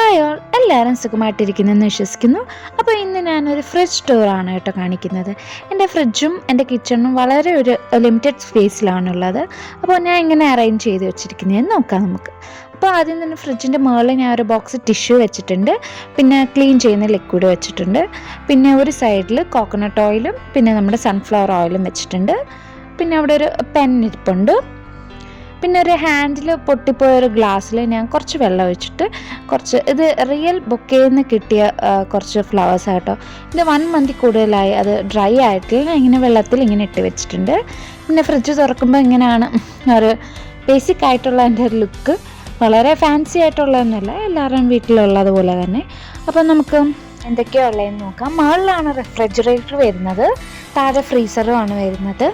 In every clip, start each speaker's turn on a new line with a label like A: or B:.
A: Hi all, എല്ലാവരും സുഖമായിട്ടിരിക്കുന്നെന്ന് വിശ്വസിക്കുന്നു. അപ്പോൾ ഇന്ന് ഞാനൊരു ഫ്രിഡ്ജ് ടൂറാണ് കേട്ടോ കാണിക്കുന്നത്. എൻ്റെ ഫ്രിഡ്ജും എൻ്റെ കിച്ചണും വളരെ ഒരു ലിമിറ്റഡ് സ്പേസിലാണുള്ളത്. അപ്പോൾ ഞാൻ ഇങ്ങനെ അറേഞ്ച് ചെയ്ത് വെച്ചിരിക്കുന്നതെന്ന് നോക്കാം നമുക്ക്. അപ്പോൾ ആദ്യം തന്നെ ഫ്രിഡ്ജിൻ്റെ മുകളിൽ ഞാൻ ഒരു ബോക്സ് ടിഷ്യൂ വെച്ചിട്ടുണ്ട്, പിന്നെ ക്ലീൻ ചെയ്യുന്ന ലിക്വിഡ് വെച്ചിട്ടുണ്ട്, പിന്നെ ഒരു സൈഡിൽ കോക്കനട്ട് ഓയിലും പിന്നെ നമ്മുടെ സൺഫ്ലവർ ഓയിലും വെച്ചിട്ടുണ്ട്. പിന്നെ അവിടെ ഒരു പെൻ ഇരിപ്പുണ്ട്. പിന്നെ ഒരു ഹാൻഡിൽ പൊട്ടിപ്പോയൊരു ഗ്ലാസ്സിൽ ഞാൻ കുറച്ച് വെള്ളം ഒഴിച്ചിട്ട് ഇത് റിയൽ ബൊക്കയിൽ നിന്ന് കിട്ടിയ കുറച്ച് ഫ്ലവേഴ്സ് ആട്ടോ. ഇത് 1 മന്ത് കൂടുതലായി അത് ഡ്രൈ ആയിട്ട് ഇങ്ങനെ വെള്ളത്തിൽ ഇങ്ങനെ ഇട്ട് വെച്ചിട്ടുണ്ട്. പിന്നെ ഫ്രിഡ്ജ് തുറക്കുമ്പോൾ ഇങ്ങനെയാണ് ഒരു ബേസിക് ആയിട്ടുള്ള എൻ്റെ ഒരു ലുക്ക്. വളരെ ഫാൻസി ആയിട്ടുള്ളതൊന്നുമല്ല, എല്ലാവരുടെയും വീട്ടിലുള്ളതുപോലെ തന്നെ. അപ്പം നമുക്ക് എന്തൊക്കെയോ ഉള്ളതെന്ന് നോക്കാം. മുകളിലാണ് റെഫ്രിജറേറ്റർ വരുന്നത്, താഴെ ഫ്രീസറും ആണ് വരുന്നത്.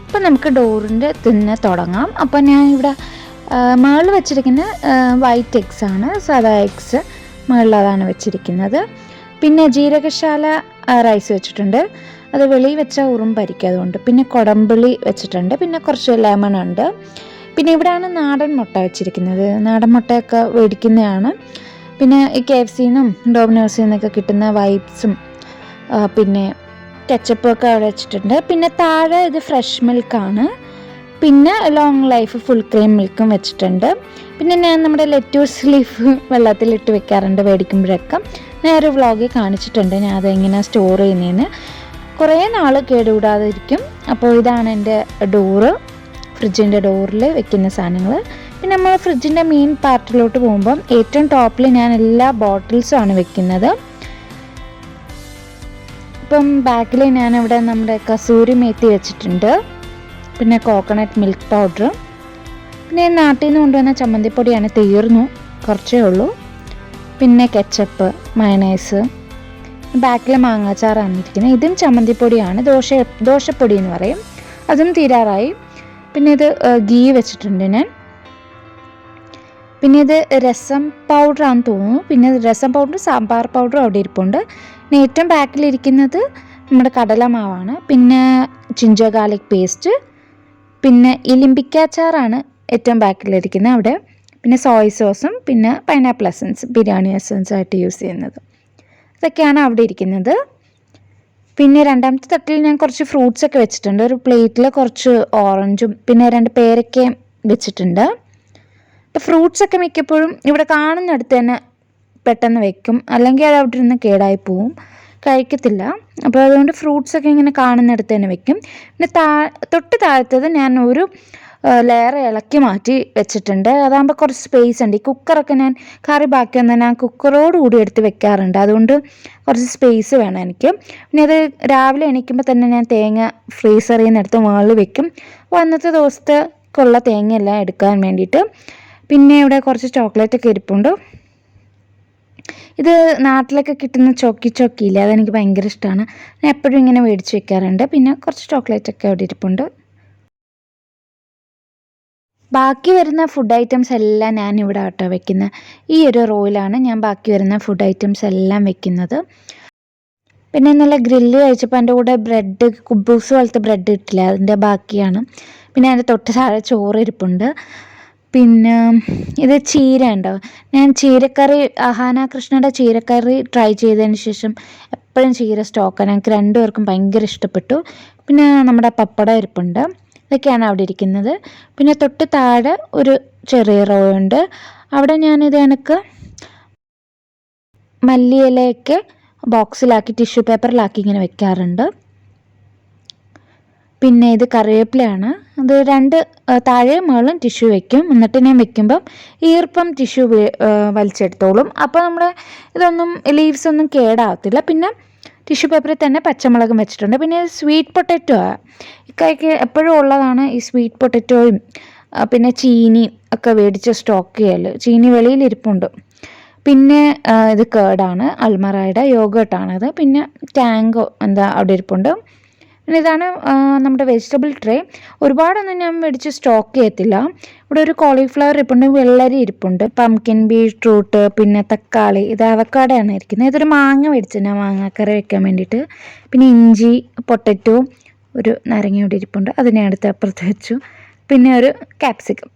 A: അപ്പോൾ നമുക്ക് ഡോറിൻ്റെ തന്നെ തുടങ്ങാം. അപ്പോൾ ഞാൻ ഇവിടെ മുകളിൽ വെച്ചിരിക്കുന്ന വൈറ്റ് എഗ്സ് ആണ്, സാധാ എഗ്സ് മുകളിൽ അതാണ് വെച്ചിരിക്കുന്നത്. പിന്നെ ജീരകശാല റൈസ് വെച്ചിട്ടുണ്ട്, അത് വെളിയിൽ വെച്ചാൽ ഉറുമ്പരിക്കും അതുകൊണ്ട്. പിന്നെ കൊടമ്പുളി വെച്ചിട്ടുണ്ട്, പിന്നെ കുറച്ച് ലെമൺ ഉണ്ട്. പിന്നെ ഇവിടെയാണ് നാടൻ മുട്ട വെച്ചിരിക്കുന്നത്, നാടൻ മുട്ടയൊക്കെ മേടിക്കുന്നതാണ്. പിന്നെ ഈ KFC-ന്നും ഡോമിനോസിൽ നിന്നൊക്കെ കിട്ടുന്ന വൈപ്സും പിന്നെ കെച്ചപ്പൊക്കെ അവിടെ വെച്ചിട്ടുണ്ട്. പിന്നെ താഴെ ഇത് ഫ്രഷ് മിൽക്കാണ്. പിന്നെ ലോങ് ലൈഫ് ഫുൾ ക്രീം മിൽക്കും വെച്ചിട്ടുണ്ട്. പിന്നെ ഞാൻ നമ്മുടെ ലെറ്റ്യൂസ് ലീഫ് വെള്ളത്തിലിട്ട് വെക്കാറുണ്ട് മേടിക്കുമ്പോഴൊക്കെ. ഞാൻ ഒരു വ്ളോഗിൽ കാണിച്ചിട്ടുണ്ട് ഞാൻ അതെങ്ങനെ സ്റ്റോർ ചെയ്യുന്നതെന്ന്. കുറേ നാൾ കേടുകൂടാതെ ഇരിക്കും. അപ്പോൾ ഇതാണ് എൻ്റെ ഡോറ്, ഫ്രിഡ്ജിൻ്റെ ഡോറിൽ വെക്കുന്ന സാധനങ്ങൾ. പിന്നെ നമ്മൾ ഫ്രിഡ്ജിൻ്റെ മെയിൻ പാർട്ടിലോട്ട് പോകുമ്പം ഏറ്റവും ടോപ്പിൽ ഞാൻ എല്ലാ ബോട്ടിൽസും ആണ് വെക്കുന്നത്. ഇപ്പം ബാക്കിൽ ഞാനിവിടെ നമ്മുടെ കസൂരി മേത്തി വെച്ചിട്ടുണ്ട്, പിന്നെ കോക്കനട്ട് മിൽക്ക് പൗഡർ, പിന്നെ നാട്ടിൽ നിന്ന് കൊണ്ടുവന്ന ചമ്മന്തിപ്പൊടിയാണ്, തീർന്നു, കുറച്ചേ ഉള്ളൂ. പിന്നെ കെച്ചപ്പ്, മയണൈസ്, ബാക്കിൽ മാങ്ങാച്ചാറാണ് ഇരിക്കുന്നത്. ഇതും ചമ്മന്തിപ്പൊടിയാണ്, ദോശപ്പൊടി എന്ന് പറയും, അതും തീരാറായി. പിന്നെ ഇത് ഗീ വെച്ചിട്ടുണ്ട് ഞാൻ. പിന്നെ ഇത് രസം പൗഡറാണെന്ന് തോന്നുന്നു. പിന്നെ രസം പൗഡർ, സാമ്പാർ പൗഡറും അവിടെ ഇരിപ്പുണ്ട്. പിന്നെ ഏറ്റവും ബാക്കിലിരിക്കുന്നത് നമ്മുടെ കടലമാവാണ്. പിന്നെ ജിഞ്ചർ ഗാർലിക് പേസ്റ്റ്, പിന്നെ ഇലിമ്പിക്കാച്ചാറാണ് ഏറ്റവും ബാക്കിലിരിക്കുന്നത് അവിടെ. പിന്നെ സോയ് സോസും പിന്നെ പൈനാപ്പിൾ എസൻസ്, ബിരിയാണി എസൻസ് ആയിട്ട് യൂസ് ചെയ്യുന്നത്, ഇതൊക്കെയാണ് അവിടെ ഇരിക്കുന്നത്. പിന്നെ രണ്ടാമത്തെ തട്ടിൽ ഞാൻ കുറച്ച് ഫ്രൂട്ട്സൊക്കെ വെച്ചിട്ടുണ്ട്. ഒരു പ്ലേറ്റിൽ കുറച്ച് ഓറഞ്ചും പിന്നെ 2 പേരക്കയും വെച്ചിട്ടുണ്ട്. ഇപ്പോൾ ഫ്രൂട്ട്സൊക്കെ മിക്കപ്പോഴും ഇവിടെ കാണുന്നിടത്ത് തന്നെ പെട്ടെന്ന് വെക്കും, അല്ലെങ്കിൽ അത് അവിടെ ഇരുന്ന് കേടായി പോവും, കഴിക്കത്തില്ല. അപ്പോൾ അതുകൊണ്ട് ഫ്രൂട്ട്സൊക്കെ ഇങ്ങനെ കാണുന്നിടത്ത് തന്നെ വെക്കും. പിന്നെ തൊട്ട് താഴത്തത് ഞാൻ ഒരു ലെയർ ഇളക്കി മാറ്റി വെച്ചിട്ടുണ്ട്. അതാകുമ്പോൾ കുറച്ച് സ്പേസ് ഉണ്ട്. ഈ കുക്കറൊക്കെ ഞാൻ കറി ബാക്കി വന്നാൽ ഞാൻ കുക്കറോട് കൂടി എടുത്ത് വെക്കാറുണ്ട്, അതുകൊണ്ട് കുറച്ച് സ്പേസ് വേണം എനിക്ക്. പിന്നെ അത് രാവിലെ എണീക്കുമ്പോൾ തന്നെ ഞാൻ തേങ്ങ ഫ്രീസറിൽ നിന്ന് എടുത്ത് മുകളിൽ വെക്കും, അപ്പോൾ അന്നത്തെ ദിവസത്തേക്കുള്ള തേങ്ങയെല്ലാം എടുക്കാൻ വേണ്ടിയിട്ട്. പിന്നെ ഇവിടെ കുറച്ച് ചോക്ലേറ്റൊക്കെ ഇരിപ്പുണ്ട്. ഇത് നാട്ടിലൊക്കെ കിട്ടുന്ന ചോക്കിയില്ലേ, അതെനിക്ക് ഭയങ്കര ഇഷ്ടമാണ്, ഞാൻ എപ്പോഴും ഇങ്ങനെ മേടിച്ച് വെക്കാറുണ്ട്. പിന്നെ കുറച്ച് ചോക്ലേറ്റൊക്കെ അവിടെ ഇരിപ്പുണ്ട്. ബാക്കി വരുന്ന ഫുഡ് ഐറ്റംസ് എല്ലാം ഞാൻ ഇവിടെ ആട്ടോ വെക്കുന്നത്. ഈ ഒരു റോയിലാണ് ഞാൻ ബാക്കി വരുന്ന ഫുഡ് ഐറ്റംസ് എല്ലാം വെക്കുന്നത്. പിന്നെ നല്ല ഗ്രില്ല് കഴിച്ചപ്പോൾ എൻ്റെ കൂടെ ബ്രെഡ്, കുബൂസ് പോലത്തെ ബ്രെഡ് കിട്ടില്ല, അതിൻ്റെ ബാക്കിയാണ്. പിന്നെ അതിൻ്റെ തൊട്ട് താഴെ ചോറ് ഇരിപ്പുണ്ട്. പിന്നെ ഇത് ചീര ഉണ്ടോ, ഞാൻ ചീരക്കറി, അഹാന കൃഷ്ണയുടെ ചീരക്കറി ട്രൈ ചെയ്തതിന് ശേഷം എപ്പോഴും ചീര സ്റ്റോക്കാണ്, ഞങ്ങൾക്ക് 2 പേർക്കും ഭയങ്കര ഇഷ്ടപ്പെട്ടു. പിന്നെ നമ്മുടെ പപ്പടം ഇരിപ്പുണ്ട്, ഇതൊക്കെയാണ് അവിടെ ഇരിക്കുന്നത്. പിന്നെ തൊട്ട് താഴെ ഒരു ചെറിയ റോ ഉണ്ട്, അവിടെ ഞാനിത് എനിക്ക് മല്ലിയിലയൊക്കെ ബോക്സിലാക്കി ടിഷ്യൂ പേപ്പറിലാക്കി ഇങ്ങനെ വെക്കാറുണ്ട്. പിന്നെ ഇത് കറിവേപ്പിലയാണ്, അത് 2 താഴെ മുകളിലും ടിഷ്യൂ വെക്കും. എന്നിട്ട് ഞാൻ വെക്കുമ്പം ഈർപ്പം ടിഷ്യൂ വലിച്ചെടുത്തോളും, അപ്പോൾ നമ്മുടെ ഇതൊന്നും ലീവ്സ് ഒന്നും കേടാകത്തില്ല. പിന്നെ ടിഷ്യൂ പേപ്പറിൽ തന്നെ പച്ചമുളകും വെച്ചിട്ടുണ്ട്. പിന്നെ സ്വീറ്റ് പൊട്ടറ്റോ ഇക്കായ്ക്ക് എപ്പോഴും ഉള്ളതാണ്, ഈ സ്വീറ്റ് പൊട്ടറ്റോയും പിന്നെ ചീനി ഒക്കെ മേടിച്ച് സ്റ്റോക്ക് ചെയ്യൽ. ചീനി വെളിയിലിരിപ്പുണ്ട്. പിന്നെ ഇത് കേടാണ്, അൽമറായുടെ യോഗട്ടാണത്. പിന്നെ ടാങ്കോ അവിടെ ഇരിപ്പുണ്ട്. പിന്നെ ഇതാണ് നമ്മുടെ വെജിറ്റബിൾ ട്രേ. ഒരുപാടൊന്നും ഞാൻ മേടിച്ച് സ്റ്റോക്ക് ചെയ്യത്തില്ല. ഇവിടെ ഒരു കോളിഫ്ലവർ ഇരിപ്പുണ്ട്, വെള്ളരി ഇരിപ്പുണ്ട്, പംകിൻ, ബീട്രൂട്ട്, പിന്നെ തക്കാളി, ഇത് അവക്കാടയാണ് ഇരിക്കുന്നത്. ഇതൊരു മാങ്ങ മേടിച്ചു ഞാൻ മാങ്ങാക്കറി വെക്കാൻ വേണ്ടിയിട്ട്. പിന്നെ ഇഞ്ചി, പൊട്ടറ്റോ, ഒരു നാരങ്ങ ഇവിടെ ഇരിപ്പുണ്ട്, അതിനെ അടുത്ത് അപ്പുറത്ത് വെച്ചു. പിന്നെ ഒരു ക്യാപ്സിക്കം.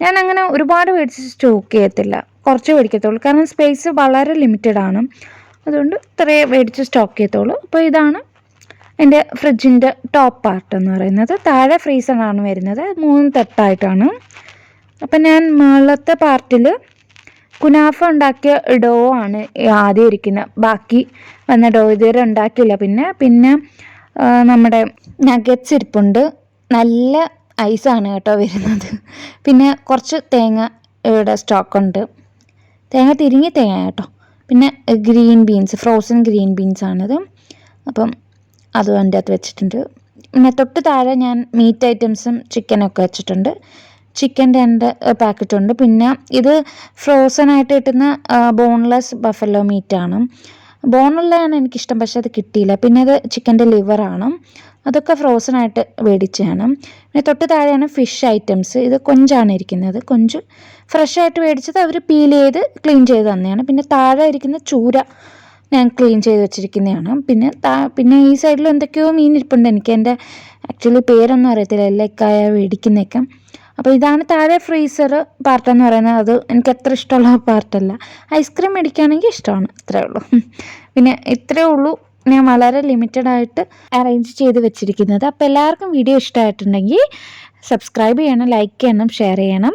A: ഞാൻ അങ്ങനെ ഒരുപാട് മേടിച്ച് സ്റ്റോക്ക് ചെയ്യത്തില്ല, കുറച്ച് മേടിക്കത്തുള്ളൂ. കാരണം സ്പേസ് വളരെ ലിമിറ്റഡ് ആണ്, അതുകൊണ്ട് ഇത്രയേ മേടിച്ച് സ്റ്റോക്ക് ചെയ്യത്തുള്ളൂ. അപ്പോൾ ഇതാണ് എൻ്റെ ഫ്രിഡ്ജിൻ്റെ ടോപ്പ് പാർട്ട് എന്ന് പറയുന്നത്. താഴെ ഫ്രീസറാണ് വരുന്നത്, 3 തട്ടായിട്ടാണ്. അപ്പം ഞാൻ മുകളിലത്തെ പാർട്ടിൽ കുനാഫ ഉണ്ടാക്കിയ ഡോ ആണ് ആദ്യം ഇരിക്കുന്നത്. ബാക്കി വന്ന ഡോ ഇതുവരെ ഉണ്ടാക്കിയില്ല. പിന്നെ നമ്മുടെ നഗറ്റ്സ് ഇരിപ്പുണ്ട്. നല്ല ഐസാണ് കേട്ടോ വരുന്നത്. പിന്നെ കുറച്ച് തേങ്ങ ഇവിടെ സ്റ്റോക്കുണ്ട്, തേങ്ങ തിരിങ്ങി തേങ്ങ കേട്ടോ. പിന്നെ ഗ്രീൻ ബീൻസ്, ഫ്രോസൺ ഗ്രീൻ ബീൻസാണിത്. അപ്പം അതും എൻ്റെ അകത്ത് വെച്ചിട്ടുണ്ട്. പിന്നെ തൊട്ട് താഴെ ഞാൻ മീറ്റ് ഐറ്റംസും ചിക്കനൊക്കെ വെച്ചിട്ടുണ്ട്. ചിക്കൻ്റെ എൻ്റെ പാക്കറ്റുണ്ട്. പിന്നെ ഇത് ഫ്രോസണായിട്ട് കിട്ടുന്ന ബോൺലെസ് ബഫല്ലോ മീറ്റാണ്. ബോണുള്ളതാണ് എനിക്കിഷ്ടം, പക്ഷെ അത് കിട്ടിയില്ല. പിന്നെ അത് ചിക്കൻ്റെ ലിവറാണ്, അതൊക്കെ ഫ്രോസണായിട്ട് മേടിച്ചതാണ്. പിന്നെ തൊട്ട് താഴെയാണ് ഫിഷ് ഐറ്റംസ്. ഇത് കൊഞ്ചാണ് ഇരിക്കുന്നത്, കൊഞ്ച് ഫ്രഷായിട്ട് മേടിച്ചത് അവർ പീൽ ചെയ്ത് ക്ലീൻ ചെയ്ത് തന്നെയാണ്. പിന്നെ താഴെ ഇരിക്കുന്ന ചൂര ഞാൻ ക്ലീൻ ചെയ്ത് വെച്ചിരിക്കുന്നതാണ്. പിന്നെ ഈ സൈഡിൽ എന്തൊക്കെയോ മീൻ ഇരിപ്പുണ്ട്, എനിക്ക് എൻ്റെ ആക്ച്വലി പേരൊന്നും അറിയത്തില്ല, എല്ലക്കായ മേടിക്കുന്നതൊക്കെ. അപ്പോൾ ഇതാണ് താഴെ ഫ്രീസർ പാർട്ടെന്ന് പറയുന്നത്. അത് എനിക്ക് അത്ര ഇഷ്ടമുള്ള പാർട്ടല്ല. ഐസ്ക്രീം മേടിക്കുകയാണെങ്കിൽ ഇഷ്ടമാണ്, അത്രേ ഉള്ളൂ. പിന്നെ ഇത്രയേ ഉള്ളൂ ഞാൻ വളരെ ലിമിറ്റഡായിട്ട് അറേഞ്ച് ചെയ്ത് വെച്ചിരിക്കുന്നത്. അപ്പോൾ എല്ലാവർക്കും വീഡിയോ ഇഷ്ടമായിട്ടുണ്ടെങ്കിൽ സബ്സ്ക്രൈബ് ചെയ്യണം, ലൈക്ക് ചെയ്യണം, ഷെയർ ചെയ്യണം.